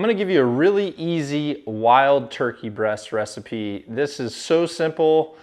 gonna give you a really easy wild turkey breast recipe. This is so simple.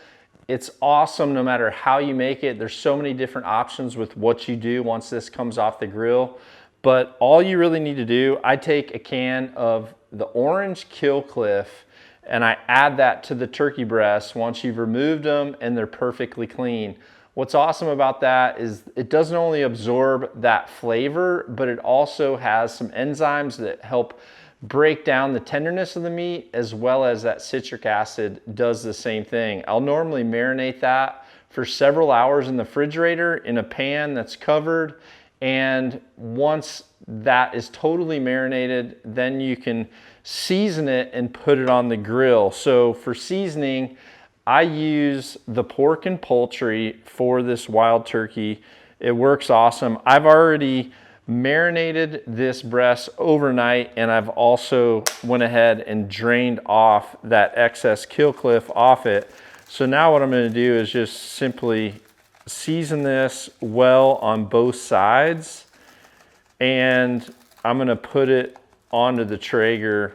It's awesome no matter how you make it. There's so many different options with what you do once this comes off the grill. But all you really need to do, I take a can of the orange Kill Cliff and I add that to the turkey breasts once you've removed them and they're perfectly clean. What's awesome about that is it doesn't only absorb that flavor, but it also has some enzymes that help break down the tenderness of the meat, as well as that citric acid does the same thing. I'll normally marinate that for several hours in the refrigerator in a pan that's covered. And once that is totally marinated, then you can season it and put it on the grill. So for seasoning, I use the pork and poultry for this wild turkey. It works awesome. I've already marinated this breast overnight, and I've also went ahead and drained off that excess Kill Cliff off it. So now what I'm going to do is just simply season this well on both sides, and I'm going to put it onto the Traeger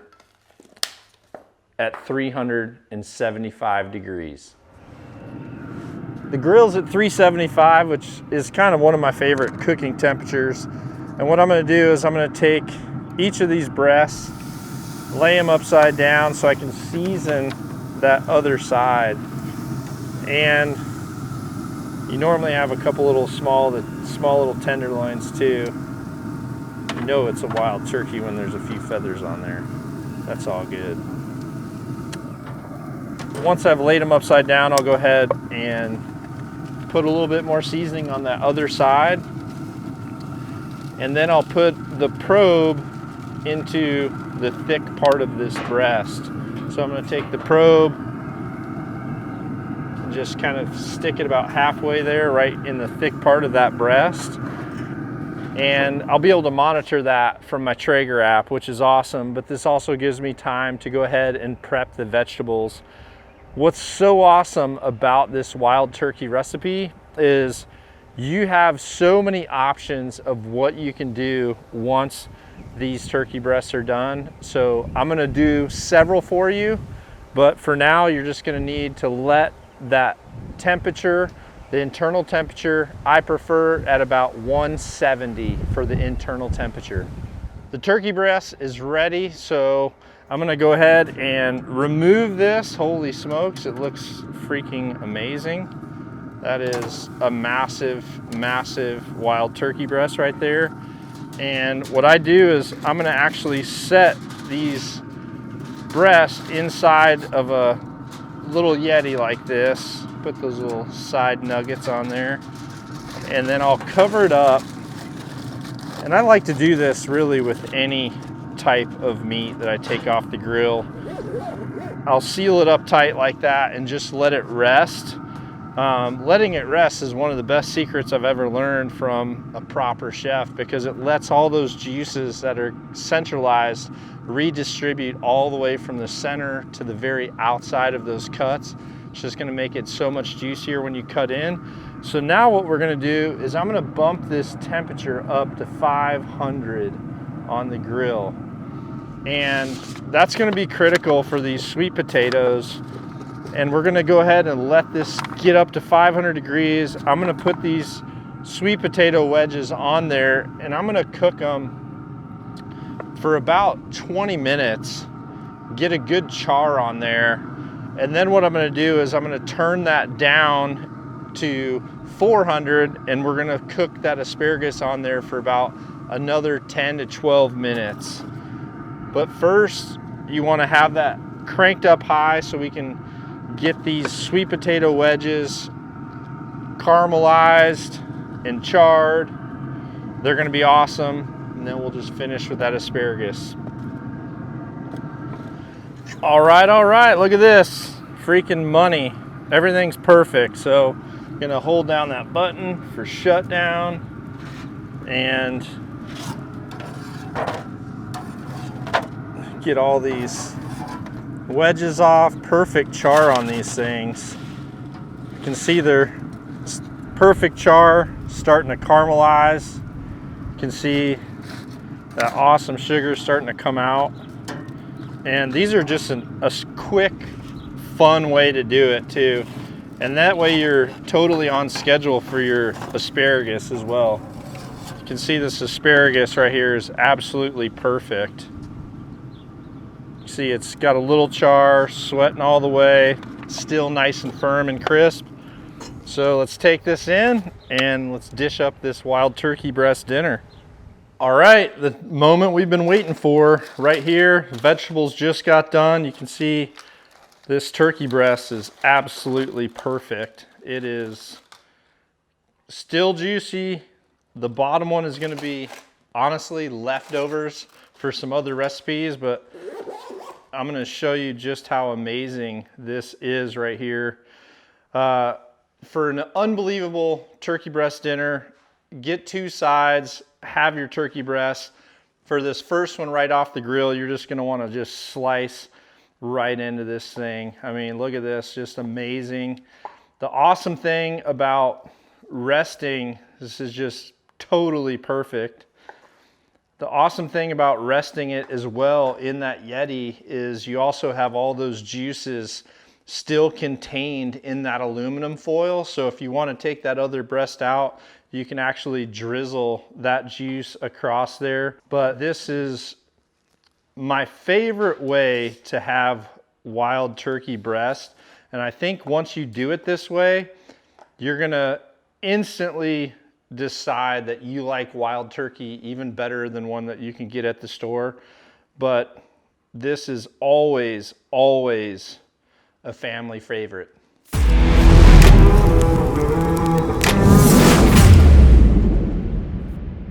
at 375 degrees. The grill's at 375, which is kind of one of my favorite cooking temperatures. And what I'm going to do is I'm going to take each of these breasts, lay them upside down so I can season that other side. And you normally have a couple little small little tenderloins too. You know it's a wild turkey when there's a few feathers on there. That's all good. Once I've laid them upside down, I'll go ahead and put a little bit more seasoning on that other side. And then I'll put the probe into the thick part of this breast. So I'm going to take the probe and just kind of stick it about halfway there, right in the thick part of that breast. And I'll be able to monitor that from my Traeger app, which is awesome. But this also gives me time to go ahead and prep the vegetables. What's so awesome about this wild turkey recipe is you have so many options of what you can do once these turkey breasts are done. So I'm gonna do several for you, but for now you're just gonna need to let that temperature, the internal temperature, I prefer at about 170 for the internal temperature. The turkey breast is ready, so I'm gonna go ahead and remove this. Holy smokes, it looks freaking amazing. That is a massive, massive wild turkey breast right there. And what I do is I'm gonna actually set these breasts inside of a little Yeti like this. Put those little side nuggets on there. And then I'll cover it up. And I like to do this really with any type of meat that I take off the grill. I'll seal it up tight like that and just let it rest. Letting it rest is one of the best secrets I've ever learned from a proper chef, because it lets all those juices that are centralized redistribute all the way from the center to the very outside of those cuts. It's just gonna make it so much juicier when you cut in. So now what we're gonna do is I'm gonna bump this temperature up to 500 on the grill. And that's gonna be critical for these sweet potatoes. And we're gonna go ahead and let this get up to 500 degrees. I'm gonna put these sweet potato wedges on there, and I'm gonna cook them for about 20 minutes, get a good char on there. And then what I'm gonna do is I'm gonna turn that down to 400, and we're gonna cook that asparagus on there for about another 10 to 12 minutes. But first, you wanna have that cranked up high so we can get these sweet potato wedges caramelized and charred. They're gonna be awesome. And then we'll just finish with that asparagus. All right, look at this. Freaking money. Everything's perfect. So I'm gonna hold down that button for shutdown and get all these wedges off. Perfect char on these things. You can see they're perfect char, starting to caramelize. You can see that awesome sugar starting to come out. And these are just a quick, fun way to do it too. And that way you're totally on schedule for your asparagus as well. You can see this asparagus right here is absolutely perfect. See, it's got a little char, sweating all the way, still nice and firm and crisp. So let's take this in and let's dish up this wild turkey breast dinner. All right, the moment we've been waiting for right here. The vegetables just got done. You can see this turkey breast is absolutely perfect. It is still juicy. The bottom one is going to be honestly leftovers for some other recipes, but I'm going to show you just how amazing this is right here. For an unbelievable turkey breast dinner, get 2 sides, have your turkey breast. For this first one right off the grill, you're just going to want to just slice right into this thing. I mean, look at this, just amazing. The awesome thing about resting, this is just totally perfect. The awesome thing about resting it as well in that Yeti is you also have all those juices still contained in that aluminum foil. So if you want to take that other breast out, you can actually drizzle that juice across there. But this is my favorite way to have wild turkey breast. And I think once you do it this way, you're gonna instantly decide that you like wild turkey even better than one that you can get at the store. But this is always, always a family favorite.